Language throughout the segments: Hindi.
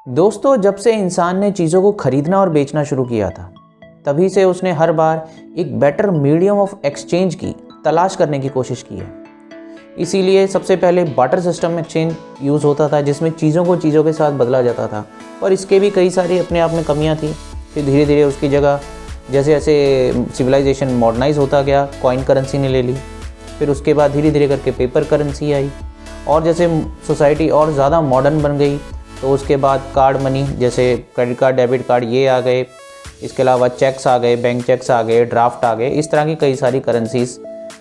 दोस्तों, जब से इंसान ने चीज़ों को खरीदना और बेचना शुरू किया था, तभी से उसने हर बार एक बेटर मीडियम ऑफ एक्सचेंज की तलाश करने की कोशिश की है। इसीलिए सबसे पहले बार्टर सिस्टम एक्सचेंज यूज़ होता था, जिसमें चीज़ों को चीज़ों के साथ बदला जाता था। और इसके भी कई सारी अपने आप में कमियां थी। फिर धीरे धीरे उसकी जगह जैसे जैसे सिविलाइजेशन मॉडर्नाइज होता गया, कॉइन करेंसी ने ले ली। फिर उसके बाद धीरे धीरे करके पेपर करेंसी आई, और जैसे सोसाइटी और ज़्यादा मॉडर्न बन गई तो उसके बाद कार्ड मनी, जैसे क्रेडिट कार्ड, डेबिट कार्ड, ये आ गए। इसके अलावा चेक्स आ गए, बैंक चेक्स आ गए, ड्राफ्ट आ गए। इस तरह की कई सारी करेंसीज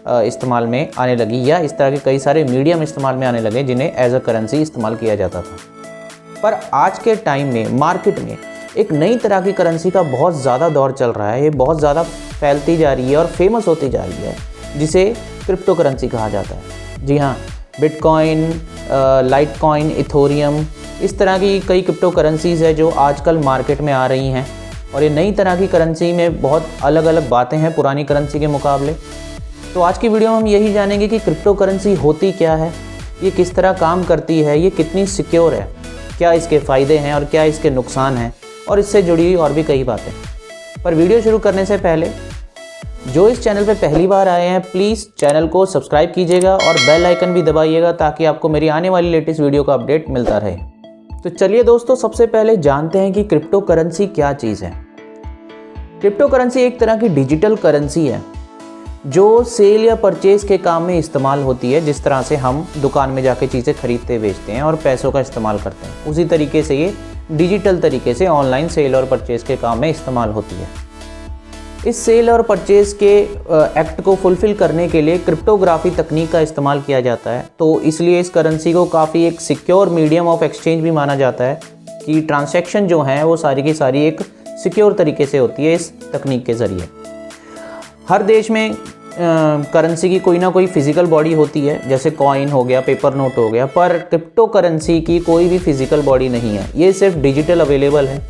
इस्तेमाल में आने लगी, या इस तरह के कई सारे मीडियम इस्तेमाल में आने लगे जिन्हें एज अ करेंसी इस्तेमाल किया जाता था। पर आज के टाइम में मार्केट में एक नई तरह की करेंसी का बहुत ज़्यादा दौर चल रहा है। ये बहुत ज़्यादा फैलती जा रही है और फेमस होती जा रही है, जिसे क्रिप्टो करेंसी कहा जाता है। जी हाँ, बिटकॉइन, लाइटकॉइन, इथोरियम, इस तरह की कई क्रिप्टो करेंसीज़ है जो आजकल मार्केट में आ रही हैं। और ये नई तरह की करेंसी में बहुत अलग अलग बातें हैं पुरानी करेंसी के मुकाबले। तो आज की वीडियो में हम यही जानेंगे कि क्रिप्टो करेंसी होती क्या है, ये किस तरह काम करती है, ये कितनी सिक्योर है, क्या इसके फ़ायदे हैं और क्या इसके नुकसान हैं, और इससे जुड़ी हुई और भी कई बातें। पर वीडियो शुरू करने से पहले जो इस चैनल पर पहली बार आए हैं, प्लीज़ चैनल को सब्सक्राइब कीजिएगा और बेल आइकन भी दबाइएगा, ताकि आपको मेरी आने वाली लेटेस्ट वीडियो का अपडेट मिलता रहे। तो चलिए दोस्तों, सबसे पहले जानते हैं कि क्रिप्टो करेंसी क्या चीज़ है। क्रिप्टो करेंसी एक तरह की डिजिटल करेंसी है जो सेल या परचेज के काम में इस्तेमाल होती है। जिस तरह से हम दुकान में जाके चीज़ें खरीदते बेचते हैं और पैसों का इस्तेमाल करते हैं, उसी तरीके से ये डिजिटल तरीके से ऑनलाइन सेल और परचेज के काम में इस्तेमाल होती है। इस सेल और परचेज के एक्ट को फुलफ़िल करने के लिए क्रिप्टोग्राफी तकनीक का इस्तेमाल किया जाता है। तो इसलिए इस करेंसी को काफ़ी एक सिक्योर मीडियम ऑफ एक्सचेंज भी माना जाता है कि ट्रांजैक्शन जो हैं वो सारी की सारी एक सिक्योर तरीके से होती है इस तकनीक के ज़रिए। हर देश में करेंसी की कोई ना कोई फिज़िकल बॉडी होती है, जैसे कॉइन हो गया, पेपर नोट हो गया। पर क्रिप्टो करेंसी की कोई भी फिज़िकल बॉडी नहीं है, ये सिर्फ डिजिटल अवेलेबल है।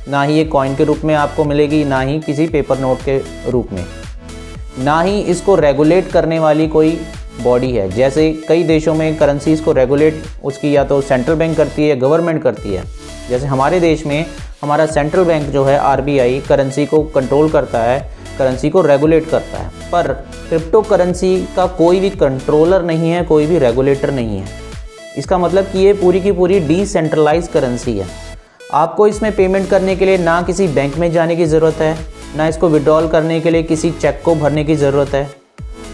ना ही ये कॉइन के रूप में आपको मिलेगी, ना ही किसी पेपर नोट के रूप में, ना ही इसको रेगुलेट करने वाली कोई बॉडी है। जैसे कई देशों में करेंसीज़ को रेगुलेट उसकी या तो सेंट्रल बैंक करती है या गवर्नमेंट करती है। जैसे हमारे देश में हमारा सेंट्रल बैंक जो है RBI करेंसी को कंट्रोल करता है, करेंसी को रेगुलेट करता है। पर क्रिप्टो करेंसी का कोई भी कंट्रोलर नहीं है, कोई भी रेगुलेटर नहीं है। इसका मतलब कि ये पूरी की पूरी डिसेंट्रलाइज करेंसी है। आपको इसमें पेमेंट करने के लिए ना किसी बैंक में जाने की ज़रूरत है, ना इसको विड्रॉल करने के लिए किसी चेक को भरने की ज़रूरत है।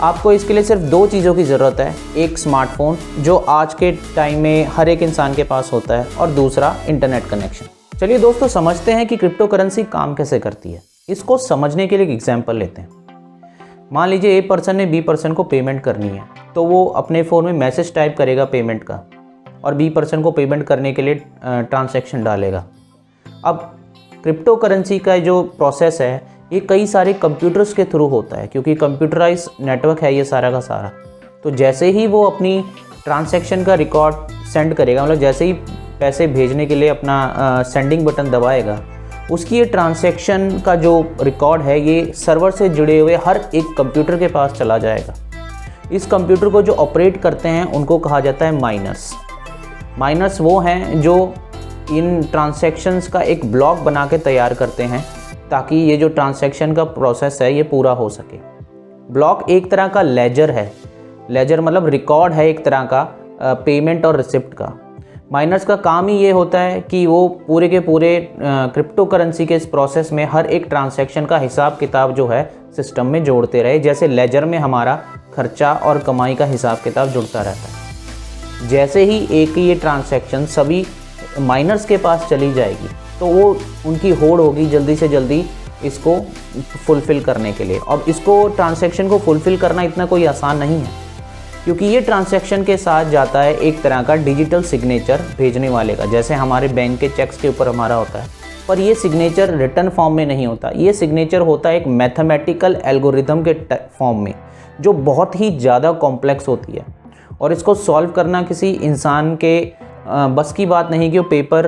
आपको इसके लिए सिर्फ दो चीज़ों की ज़रूरत है, एक स्मार्टफोन जो आज के टाइम में हर एक इंसान के पास होता है, और दूसरा इंटरनेट कनेक्शन। चलिए दोस्तों, समझते हैं कि क्रिप्टो करेंसी काम कैसे करती है। इसको समझने के लिए एक एग्जाम्पल लेते हैं। मान लीजिए A पर्सन ने B पर्सन को पेमेंट करनी है, तो वो अपने फ़ोन में मैसेज टाइप करेगा पेमेंट का, और B पर्सन को पेमेंट करने के लिए ट्रांजैक्शन डालेगा। अब क्रिप्टो करेंसी का जो प्रोसेस है ये कई सारे कंप्यूटर्स के थ्रू होता है, क्योंकि कंप्यूटराइज नेटवर्क है ये सारा का सारा। तो जैसे ही वो अपनी ट्रांजैक्शन का रिकॉर्ड सेंड करेगा, मतलब जैसे ही पैसे भेजने के लिए अपना सेंडिंग बटन दबाएगा, उसकी ये ट्रांजैक्शन का जो रिकॉर्ड है ये सर्वर से जुड़े हुए हर एक कंप्यूटर के पास चला जाएगा। इस कंप्यूटर को जो ऑपरेट करते हैं उनको कहा जाता है माइनर्स। माइनर्स वो हैं जो इन ट्रांजैक्शंस का एक ब्लॉक बना के तैयार करते हैं, ताकि ये जो ट्रांजैक्शन का प्रोसेस है ये पूरा हो सके। ब्लॉक एक तरह का लेजर है। लेजर मतलब रिकॉर्ड है एक तरह का पेमेंट और रिसिप्ट का। माइनर्स का काम ही ये होता है कि वो पूरे के पूरे क्रिप्टो करेंसी के इस प्रोसेस में हर एक ट्रांजैक्शन का हिसाब किताब जो है सिस्टम में जोड़ते रहे। जैसे लेजर में हमारा खर्चा और कमाई का हिसाब किताब जुड़ता रहता है। जैसे ही एक ये ट्रांजैक्शन सभी माइनर्स के पास चली जाएगी, तो वो उनकी होड़ होगी जल्दी से जल्दी इसको फुलफ़िल करने के लिए। अब इसको ट्रांजैक्शन को फुलफ़िल करना इतना कोई आसान नहीं है, क्योंकि ये ट्रांजैक्शन के साथ जाता है एक तरह का डिजिटल सिग्नेचर भेजने वाले का, जैसे हमारे बैंक के चेक्स के ऊपर हमारा होता है। पर ये सिग्नेचर रिटन फॉर्म में नहीं होता, ये सिग्नेचर होता है एक मैथमेटिकल एल्गोरिथम के फॉर्म में, जो बहुत ही ज़्यादा कॉम्प्लेक्स होती है। और इसको सॉल्व करना किसी इंसान के बस की बात नहीं कि वो पेपर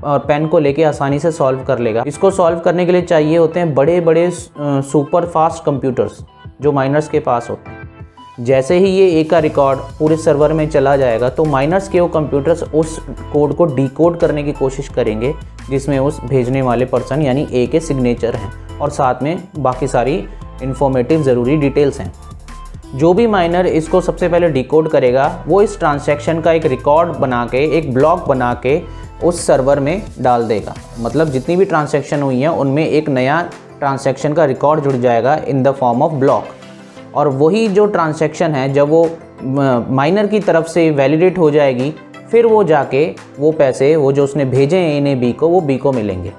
और पेन को लेके आसानी से सॉल्व कर लेगा। इसको सॉल्व करने के लिए चाहिए होते हैं बड़े बड़े सुपर फास्ट कंप्यूटर्स जो माइनर्स के पास होते हैं। जैसे ही ये ए का रिकॉर्ड पूरे सर्वर में चला जाएगा तो माइनर्स के वो कंप्यूटर्स उस कोड को डिकोड करने की कोशिश करेंगे जिसमें उस भेजने वाले पर्सन यानी ए के सिग्नेचर हैं और साथ में बाकी सारी इन्फॉर्मेटिव ज़रूरी डिटेल्स हैं। जो भी माइनर इसको सबसे पहले डिकोड करेगा वो इस ट्रांजैक्शन का एक रिकॉर्ड बना के, एक ब्लॉक बना के उस सर्वर में डाल देगा। मतलब जितनी भी ट्रांजैक्शन हुई हैं उनमें एक नया ट्रांजैक्शन का रिकॉर्ड जुड़ जाएगा in the form of block. और वही जो ट्रांजैक्शन है जब वो माइनर की तरफ से वैलिडेट हो जाएगी फिर वो जाके वो पैसे वो जो उसने भेजे हैं इन्हें बी को, वो बी को मिलेंगे।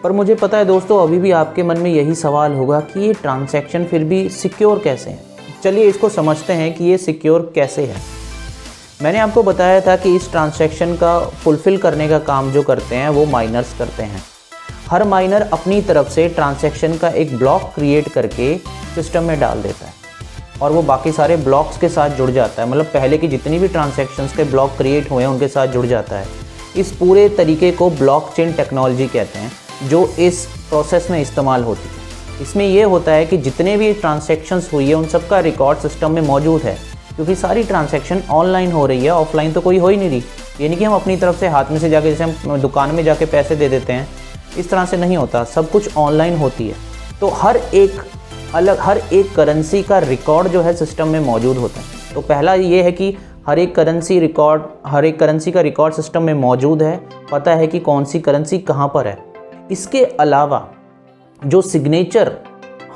पर मुझे पता है दोस्तों अभी भी आपके मन में यही सवाल होगा कि ये ट्रांजैक्शन फिर भी सिक्योर कैसे हैं। चलिए इसको समझते हैं कि ये सिक्योर कैसे है। मैंने आपको बताया था कि इस ट्रांजैक्शन का फुलफ़िल करने का काम जो करते हैं वो माइनर्स करते हैं। हर माइनर अपनी तरफ से ट्रांजैक्शन का एक ब्लॉक क्रिएट करके सिस्टम में डाल देता है और वो बाकी सारे ब्लॉक्स के साथ जुड़ जाता है। मतलब पहले की जितनी भी ट्रांजैक्शंस के ब्लॉक क्रिएट हुए हैं उनके साथ जुड़ जाता है। इस पूरे तरीके को ब्लॉकचेन टेक्नोलॉजी कहते हैं जो इस प्रोसेस में इस्तेमाल होती है। इसमें यह होता है कि जितने भी ट्रांजैक्शंस हुई है उन सब का रिकॉर्ड सिस्टम में मौजूद है, क्योंकि सारी ट्रांजैक्शन ऑनलाइन हो रही है, ऑफलाइन तो कोई हो ही नहीं रही। यानी कि हम अपनी तरफ से हाथ में से जाके, जैसे हम दुकान में जाके पैसे दे देते हैं, इस तरह से नहीं होता, सब कुछ ऑनलाइन होती है। तो हर एक करेंसी का रिकॉर्ड जो है सिस्टम में मौजूद होता है। तो पहला ये है कि हर एक करेंसी का रिकॉर्ड सिस्टम में मौजूद है, पता है कि कौन सी करेंसी कहाँ पर है। इसके अलावा जो सिग्नेचर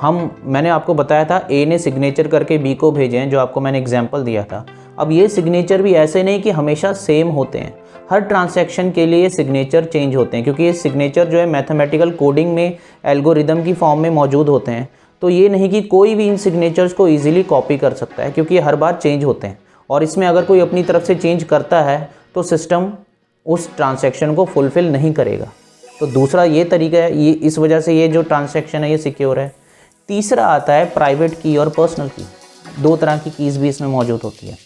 मैंने आपको बताया था ए ने सिग्नेचर करके बी को भेजे हैं, जो आपको मैंने एग्जांपल दिया था। अब ये सिग्नेचर भी ऐसे नहीं कि हमेशा सेम होते हैं, हर ट्रांजैक्शन के लिए सिग्नेचर चेंज होते हैं, क्योंकि ये सिग्नेचर जो है मैथमेटिकल कोडिंग में एल्गोरिदम की फॉर्म में मौजूद होते हैं। तो ये नहीं कि कोई भी इन सिग्नेचर्स को ईजिली कॉपी कर सकता है, क्योंकि ये हर बार चेंज होते हैं और इसमें अगर कोई अपनी तरफ से चेंज करता है तो सिस्टम उस ट्रांजैक्शन को फुलफ़िल नहीं करेगा। तो दूसरा ये तरीका है, ये इस वजह से ये जो ट्रांजैक्शन है ये सिक्योर है। तीसरा आता है प्राइवेट की और पर्सनल की। दो तरह की कीज़ भी इसमें मौजूद होती है।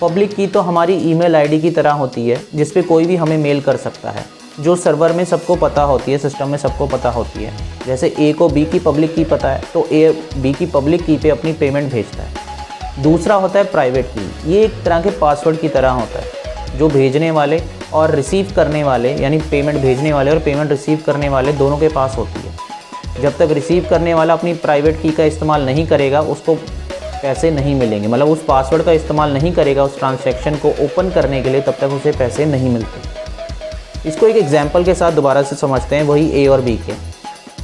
पब्लिक की तो हमारी ईमेल आईडी की तरह होती है जिस पे कोई भी हमें मेल कर सकता है, जो सर्वर में सबको पता होती है, सिस्टम में सबको पता होती है। जैसे ए को बी की पब्लिक की पता है तो ए बी की पब्लिक की पे अपनी पेमेंट भेजता है। दूसरा होता है प्राइवेट की। ये एक तरह के पासवर्ड की तरह होता है जो भेजने वाले और रिसीव करने वाले, यानी पेमेंट भेजने वाले और पेमेंट रिसीव करने वाले दोनों के पास होती है। जब तक रिसीव करने वाला अपनी प्राइवेट की का इस्तेमाल नहीं करेगा उसको पैसे नहीं मिलेंगे। मतलब उस पासवर्ड का इस्तेमाल नहीं करेगा उस ट्रांजैक्शन को ओपन करने के लिए, तब तक उसे पैसे नहीं मिलते। इसको एक एग्जांपल के साथ दोबारा से समझते हैं, वही ए और बी के।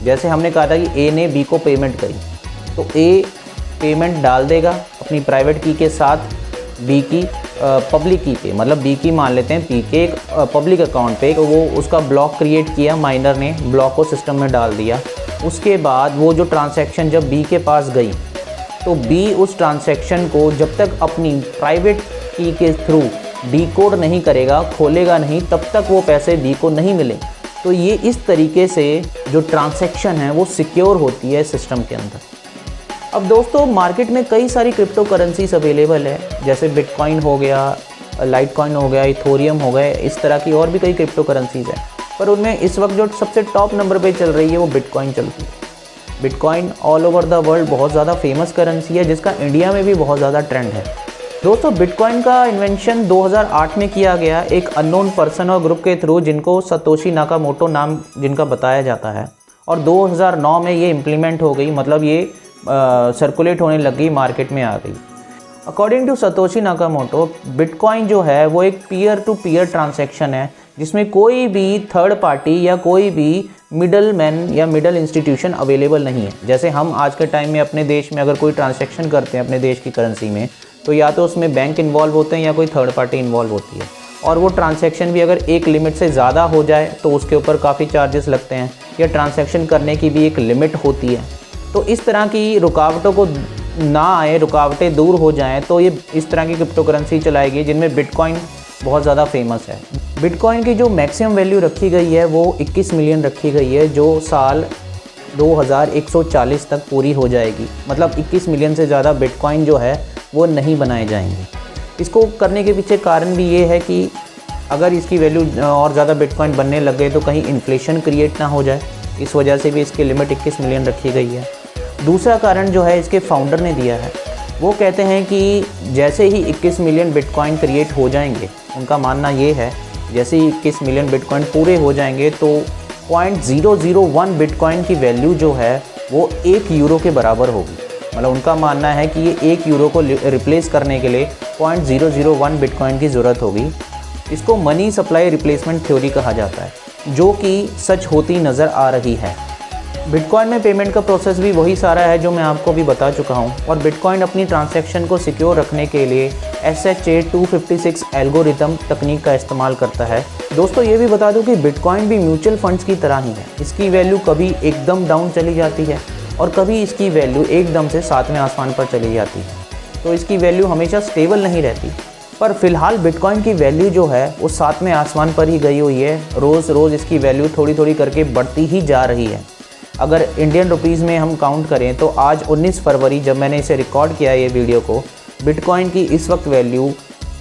जैसे हमने कहा था कि ए ने बी को पेमेंट करी, तो ए पेमेंट डाल देगा अपनी प्राइवेट की के साथ बी की पब्लिक की पे, मतलब बी की मान लेते हैं पी के एक पब्लिक अकाउंट पे, वो उसका ब्लॉक क्रिएट किया, माइनर ने ब्लॉक को सिस्टम में डाल दिया। उसके बाद वो जो ट्रांजैक्शन जब बी के पास गई तो बी उस ट्रांजैक्शन को जब तक अपनी प्राइवेट की के थ्रू डीकोड नहीं करेगा, खोलेगा नहीं, तब तक वो पैसे बी को नहीं मिले। तो ये इस तरीके से जो ट्रांजैक्शन है वो सिक्योर होती है सिस्टम के अंदर। अब दोस्तों मार्केट में कई सारी क्रिप्टो करेंसीज अवेलेबल है, जैसे बिटकॉइन हो गया, लाइटकॉइन हो गया, इथोरियम हो गए, इस तरह की और भी कई क्रिप्टो करेंसीज हैं। पर उनमें इस वक्त जो सबसे टॉप नंबर पे चल रही है वो बिटकॉइन चलती है। Bitcoin all over the world बहुत ज़्यादा फेमस करेंसी है, जिसका इंडिया में भी बहुत ज़्यादा ट्रेंड है। दोस्तों बिटकॉइन का इन्वेंशन 2008 में किया गया एक अननोन पर्सन और ग्रुप के थ्रू, जिनको सतोशी नाकामोटो नाम जिनका बताया जाता है, और 2009 में ये इम्प्लीमेंट हो गई, मतलब ये सर्कुलेट होने लगी, मार्केट में आ गई। According to Satoshi Nakamoto, bitcoin जो है वो एक पीयर टू पीयर ट्रांजैक्शन है जिसमें कोई भी थर्ड पार्टी या कोई भी मिडल मैन या मिडल इंस्टीट्यूशन अवेलेबल नहीं है। जैसे हम आज के टाइम में अपने देश में अगर कोई ट्रांजैक्शन करते हैं अपने देश की करेंसी में, तो या तो उसमें बैंक इन्वॉल्व होते हैं या कोई थर्ड पार्टी इन्वॉल्व होती है, और वो ट्रांजैक्शन भी अगर एक लिमिट से ज़्यादा हो जाए तो उसके ऊपर काफ़ी चार्जेस लगते हैं, या ट्रांजैक्शन करने की भी एक लिमिट होती है। तो इस तरह की रुकावटों को ना आए, रुकावटें दूर हो जाएं, तो ये इस तरह की क्रिप्टो करेंसी चलाएगी, जिनमें बिटकॉइन बहुत ज़्यादा फेमस है। बिटकॉइन की जो मैक्सिमम वैल्यू रखी गई है वो 21 मिलियन रखी गई है, जो साल 2140 तक पूरी हो जाएगी। मतलब 21 मिलियन से ज़्यादा बिटकॉइन जो है वो नहीं बनाए जाएंगे। इसको करने के पीछे कारण भी ये है कि अगर इसकी वैल्यू और ज़्यादा बिटकॉइन बनने लग गए तो कहीं इन्फ्लेशन क्रिएट ना हो जाए, इस वजह से भी इसकी लिमिट 21 मिलियन रखी गई है। दूसरा कारण जो है इसके फाउंडर ने दिया है। वो कहते हैं कि जैसे ही 21 मिलियन बिटकॉइन क्रिएट हो जाएंगे, उनका मानना ये है जैसे ही 21 मिलियन बिटकॉइन पूरे हो जाएंगे तो 0.001 बिटकॉइन की वैल्यू जो है वो 1 यूरो के बराबर होगी। मतलब उनका मानना है कि ये 1 यूरो को रिप्लेस करने के लिए 0.001 बिटकॉइन की ज़रूरत होगी। इसको मनी सप्लाई रिप्लेसमेंट थ्योरी कहा जाता है, जो कि सच होती नज़र आ रही है। बिटकॉइन में पेमेंट का प्रोसेस भी वही सारा है जो मैं आपको भी बता चुका हूँ, और बिटकॉइन अपनी ट्रांजैक्शन को सिक्योर रखने के लिए SHA-256 एल्गोरिथम तकनीक का इस्तेमाल करता है। दोस्तों ये भी बता दूं कि बिटकॉइन भी म्यूचुअल फंड्स की तरह ही है। इसकी वैल्यू कभी एकदम डाउन चली जाती है और कभी इसकी वैल्यू एकदम से सातवें आसमान पर चली जाती है, तो इसकी वैल्यू हमेशा स्टेबल नहीं रहती। पर फिलहाल बिटकॉइन की वैल्यू जो है वो सातवें आसमान पर ही गई हुई है। रोज़ रोज़ इसकी वैल्यू थोड़ी थोड़ी करके बढ़ती ही जा रही है। अगर इंडियन रुपीज़ में हम काउंट करें तो आज 19 फरवरी जब मैंने इसे रिकॉर्ड किया ये वीडियो को, बिटकॉइन की इस वक्त वैल्यू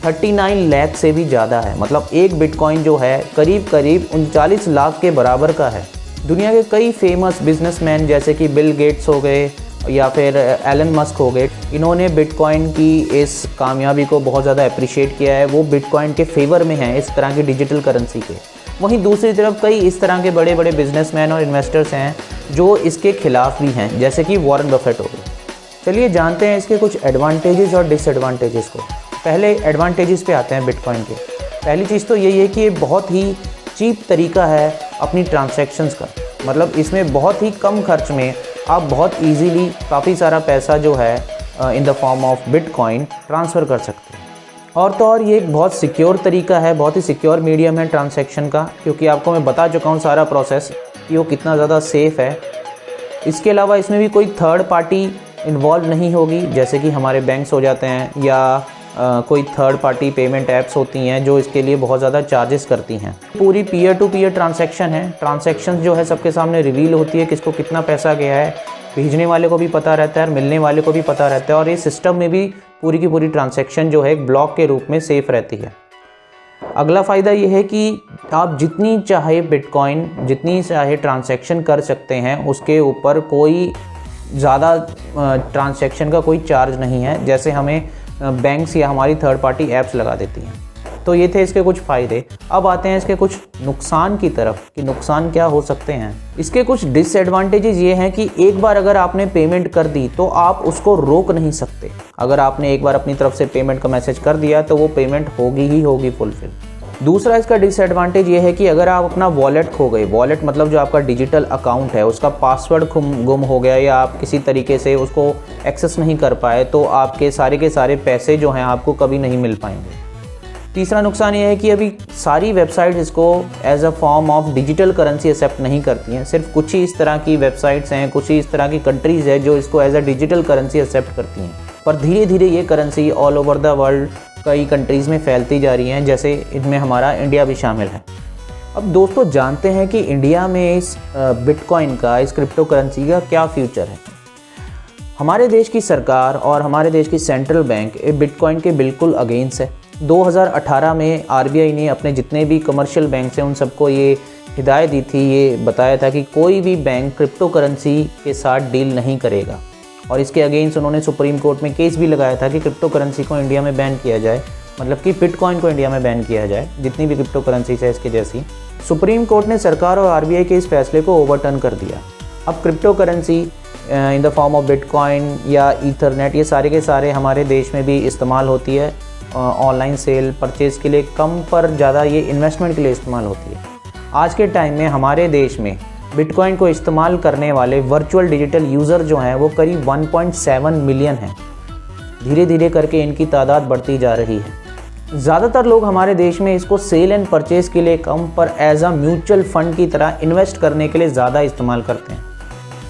39 लाख से भी ज़्यादा है। मतलब एक बिटकॉइन जो है करीब करीब 39 लाख के बराबर का है। दुनिया के कई फेमस बिजनेसमैन जैसे कि बिल गेट्स हो गए या फिर एलन मस्क हो गए, इन्होंने बिटकॉइन की इस कामयाबी को बहुत ज़्यादा अप्रिशिएट किया है। वो बिटकॉइन के फेवर में हैं, इस तरह की डिजिटल करेंसी के। वहीं दूसरी तरफ कई इस तरह के बड़े बड़े बिजनेसमैन और इन्वेस्टर्स हैं जो इसके खिलाफ भी हैं, जैसे कि वॉरेन बफेट हो गए। चलिए जानते हैं इसके कुछ एडवांटेजेस और डिसएडवांटेजेस को। पहले एडवांटेजेस पे आते हैं बिटकॉइन के। पहली चीज़ तो यही है कि ये बहुत ही चीप तरीका है अपनी ट्रांजैक्शंस का। मतलब इसमें बहुत ही कम खर्च में आप बहुत ईजीली काफ़ी सारा पैसा जो है in the form of bitcoin transfer कर सकते हैं। और तो और ये एक बहुत सिक्योर तरीका है, बहुत ही सिक्योर मीडियम है ट्रांजैक्शन का, क्योंकि आपको मैं बता चुका हूँ सारा प्रोसेस कि वो कितना ज़्यादा सेफ़ है। इसके अलावा इसमें भी कोई थर्ड पार्टी इन्वॉल्व नहीं होगी, जैसे कि हमारे बैंक्स हो जाते हैं या कोई थर्ड पार्टी पेमेंट ऐप्स होती हैं जो इसके लिए बहुत ज़्यादा चार्जेस करती हैं। पूरी पीयर टू पीयर ट्रांजैक्शन है। ट्रांजैक्शन जो है सबके सामने रिवील होती है, किसको कितना पैसा गया है, भेजने वाले को भी पता रहता है और मिलने वाले को भी पता रहता है। और ये सिस्टम में भी पूरी की पूरी ट्रांजैक्शन जो है एक ब्लॉक के रूप में सेफ रहती है। अगला फ़ायदा ये है कि आप जितनी चाहे बिटकॉइन, जितनी चाहे ट्रांजैक्शन कर सकते हैं, उसके ऊपर कोई ज़्यादा ट्रांजैक्शन का कोई चार्ज नहीं है, जैसे हमें बैंक्स या हमारी थर्ड पार्टी ऐप्स लगा देती हैं। तो ये थे इसके कुछ फ़ायदे। अब आते हैं इसके कुछ नुकसान की तरफ कि नुकसान क्या हो सकते हैं। इसके कुछ डिसएडवांटेजेस ये हैं कि एक बार अगर आपने पेमेंट कर दी तो आप उसको रोक नहीं सकते। अगर आपने एक बार अपनी तरफ से पेमेंट का मैसेज कर दिया तो वो पेमेंट होगी ही होगी फुलफिल। दूसरा इसका डिसएडवांटेज ये है कि अगर आप अपना वॉलेट खो गए, वॉलेट मतलब जो आपका डिजिटल अकाउंट है उसका पासवर्ड गुम हो गया या आप किसी तरीके से उसको एक्सेस नहीं कर पाए, तो आपके सारे के सारे पैसे जो हैं आपको कभी नहीं मिल पाएंगे। तीसरा नुकसान ये है कि अभी सारी वेबसाइट्स इसको as a form of digital currency accept नहीं करती हैं। सिर्फ कुछ ही इस तरह की वेबसाइट्स हैं, कुछ ही इस तरह की कंट्रीज़ है जो इसको as a digital currency accept करती हैं। पर धीरे धीरे ये currency all over the world कई कंट्रीज़ में फैलती जा रही हैं, जैसे इनमें हमारा इंडिया भी शामिल है। अब दोस्तों जानते हैं कि इंडिया में इस बिटकॉइन का, इस क्रिप्टो करेंसी का क्या फ्यूचर है। हमारे देश की सरकार और हमारे देश की सेंट्रल बैंक बिटकॉइन के बिल्कुल अगेंस्ट है। 2018 में RBI ने अपने जितने भी कमर्शियल बैंक हैं उन सबको ये हिदायत दी थी, ये बताया था कि कोई भी बैंक क्रिप्टो करेंसी के साथ डील नहीं करेगा। और इसके अगेंस्ट उन्होंने सुप्रीम कोर्ट में केस भी लगाया था कि क्रिप्टो करेंसी को इंडिया में बैन किया जाए, मतलब कि बिटकॉइन को इंडिया में बैन किया जाए, जितनी भी क्रिप्टो करेंसीज है इसके जैसी। सुप्रीम कोर्ट ने सरकार और RBI के इस फैसले को ओवरटर्न कर दिया। अब crypto currency in the form of bitcoin या ईथरनेट, ये सारे के सारे हमारे देश में भी इस्तेमाल होती है। ऑनलाइन सेल परचेज़ के लिए कम पर ज़्यादा ये इन्वेस्टमेंट के लिए इस्तेमाल होती है। आज के टाइम में हमारे देश में बिटकॉइन को इस्तेमाल करने वाले वर्चुअल डिजिटल यूज़र जो हैं वो करीब 1.7 मिलियन हैं। धीरे धीरे करके इनकी तादाद बढ़ती जा रही है। ज़्यादातर लोग हमारे देश में इसको सेल एंड परचेज़ के लिए कम पर एज अ म्यूचुअल फ़ंड की तरह इन्वेस्ट करने के लिए ज़्यादा इस्तेमाल करते हैं,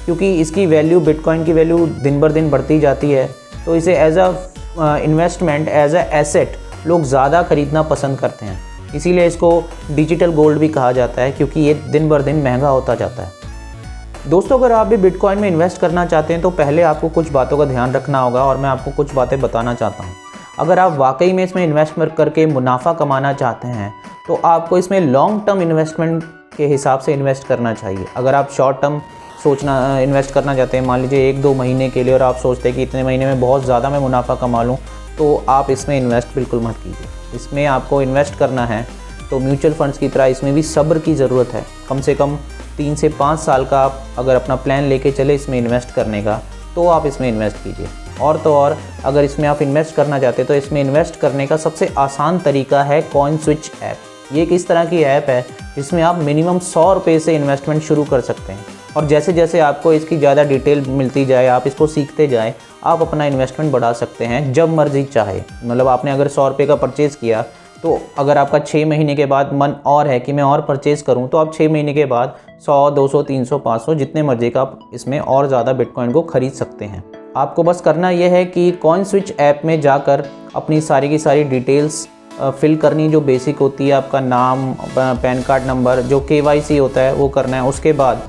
क्योंकि इसकी वैल्यू, बिटकॉइन की वैल्यू दिन बर दिन बढ़ती जाती है। तो इसे as a investment, as a asset लोग ज़्यादा ख़रीदना पसंद करते हैं। इसीलिए इसको डिजिटल गोल्ड भी कहा जाता है, क्योंकि ये दिन बर दिन महंगा होता जाता है। दोस्तों अगर आप भी बिटकॉइन में इन्वेस्ट करना चाहते हैं तो पहले आपको कुछ बातों का ध्यान रखना होगा और मैं आपको कुछ बातें बताना चाहता हूँ। अगर आप वाकई में इसमें इन्वेस्टमेंट करके मुनाफा कमाना चाहते हैं तो आपको इसमें लॉन्ग टर्म इन्वेस्टमेंट के हिसाब से इन्वेस्ट करना चाहिए। अगर आप शॉर्ट टर्म इन्वेस्ट करना चाहते हैं, मान लीजिए 1-2 महीने के लिए, और आप सोचते हैं कि इतने महीने में बहुत ज़्यादा मैं मुनाफा कमा लूँ, तो आप इसमें इन्वेस्ट बिल्कुल मत कीजिए। इसमें आपको इन्वेस्ट करना है तो म्यूचुअल फंड्स की तरह इसमें भी सब्र की ज़रूरत है। कम से कम 3 से 5 साल का आप अगर अपना प्लान लेके चले इसमें इन्वेस्ट करने का, तो आप इसमें इन्वेस्ट कीजिए। और तो और अगर इसमें आप इन्वेस्ट करना चाहते हैं तो इसमें इन्वेस्ट करने का सबसे आसान तरीका है CoinSwitch ऐप। ये एक इस तरह की ऐप है जिसमें आप मिनिमम 100 रुपये से इन्वेस्टमेंट शुरू कर सकते हैं, और जैसे जैसे आपको इसकी ज़्यादा डिटेल मिलती जाए, आप इसको सीखते जाएँ, आप अपना इन्वेस्टमेंट बढ़ा सकते हैं जब मर्जी चाहे। मतलब आपने अगर 100 रुपये का परचेज़ किया, तो अगर आपका 6 महीने के बाद मन और है कि मैं और परचेज़ करूं, तो आप 6 महीने के बाद 100, 200, 300, 500 जितने मर्जी का आप इसमें और ज़्यादा बिटकॉइन को ख़रीद सकते हैं। आपको बस करना यह है कि CoinSwitch ऐप में जाकर अपनी सारी की सारी डिटेल्स फिल करनी, जो बेसिक होती है, आपका नाम, पैन कार्ड नंबर, जो KYC होता है वो करना है। उसके बाद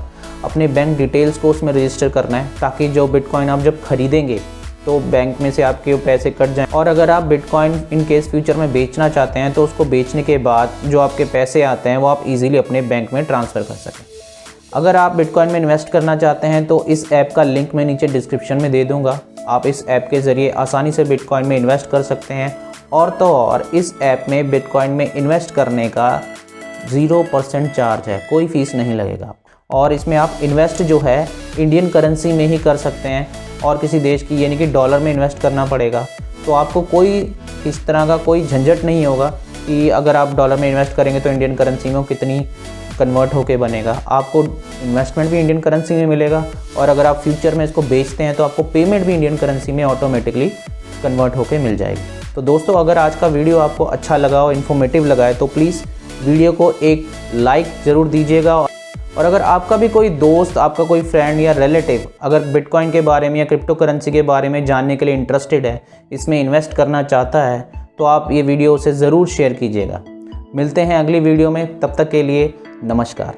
अपने बैंक डिटेल्स को उसमें रजिस्टर करना है, ताकि जो बिटकॉइन आप जब खरीदेंगे तो बैंक में से आपके पैसे कट जाएं। और अगर आप बिटकॉइन इन केस फ्यूचर में बेचना चाहते हैं तो उसको बेचने के बाद जो आपके पैसे आते हैं वो आप इजीली अपने बैंक में ट्रांसफ़र कर सकें। अगर आप बिटकॉइन में इन्वेस्ट करना चाहते हैं तो इस ऐप का लिंक मैं नीचे डिस्क्रिप्शन में दे दूँगा। आप इस ऐप के ज़रिए आसानी से बिटकॉइन में इन्वेस्ट कर सकते हैं। और तो और इस ऐप में बिटकॉइन में इन्वेस्ट करने का 0% चार्ज है, कोई फ़ीस नहीं लगेगा। और इसमें आप इन्वेस्ट जो है इंडियन करेंसी में ही कर सकते हैं, और किसी देश की यानी कि डॉलर में इन्वेस्ट करना पड़ेगा। तो आपको कोई इस तरह का कोई झंझट नहीं होगा कि अगर आप डॉलर में इन्वेस्ट करेंगे तो इंडियन करेंसी में कितनी कन्वर्ट होके बनेगा। आपको इन्वेस्टमेंट भी इंडियन करेंसी में मिलेगा, और अगर आप फ्यूचर में इसको बेचते हैं तो आपको पेमेंट भी इंडियन करेंसी में ऑटोमेटिकली कन्वर्ट होके मिल जाएगी। तो दोस्तों, अगर आज का वीडियो आपको अच्छा लगा हो, इन्फॉर्मेटिव लगा है, तो प्लीज़ वीडियो को एक लाइक ज़रूर दीजिएगा। और अगर आपका भी कोई दोस्त, आपका कोई फ्रेंड या रिलेटिव अगर बिटकॉइन के बारे में या क्रिप्टो करेंसी के बारे में जानने के लिए इंटरेस्टेड है, इसमें इन्वेस्ट करना चाहता है, तो आप ये वीडियो उसे ज़रूर शेयर कीजिएगा। मिलते हैं अगली वीडियो में, तब तक के लिए नमस्कार।